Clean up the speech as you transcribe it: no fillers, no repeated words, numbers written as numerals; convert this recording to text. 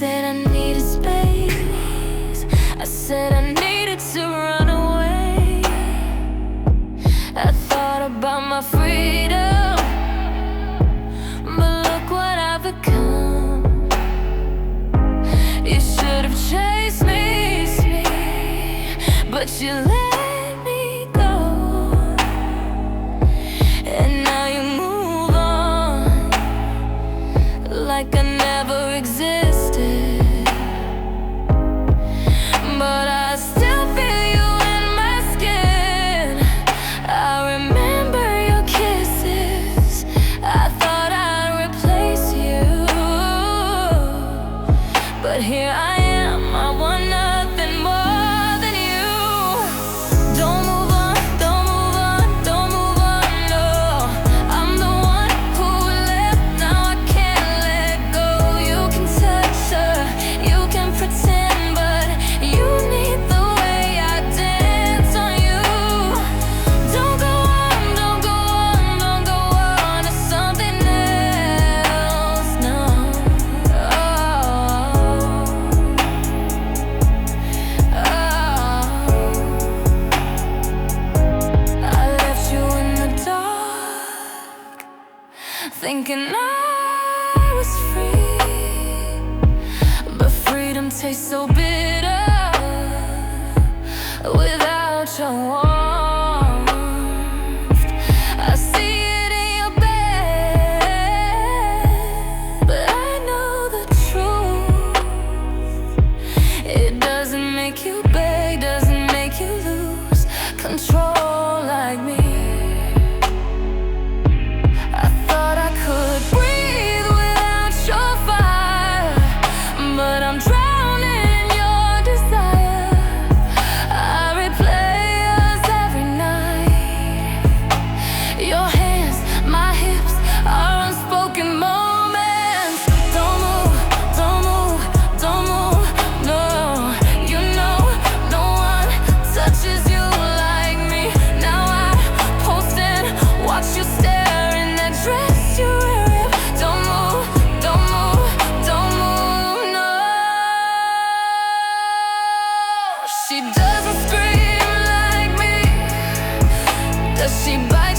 said I needed space. I said I needed to run away. I thought about my freedom, but look what I've become. You should have chased me, but you let me go. And now you move on like I never existed. But I still feel you in my skin. I remember your kisses. I thought I'd replace you, but here I am, I want nothing more than you. Don't move on, don't move on, don't move on, no. I'm the one who left, now I can't let go. You can touch her, you can pretend, but you need the way I dance on you. Don't go on, don't go on, don't go on to something else, no. I left you in the dark, thinking I was free, but freedom tastes so bitter without your warmth. I see it in your bed, but I know the truth. It doesn't make you beg, doesn't make you lose control like me. I thought I could breathe without your fire, but I'm drowning in your desire. I replay us every night. Your hands, my hips, our unspoken moments. Don't move, don't move, don't move, no. You know no one touches you like me. Now I post and watch you stare in that dress you wear. Don't move, don't move, don't move, no. She doesn't scream like me. Does she bite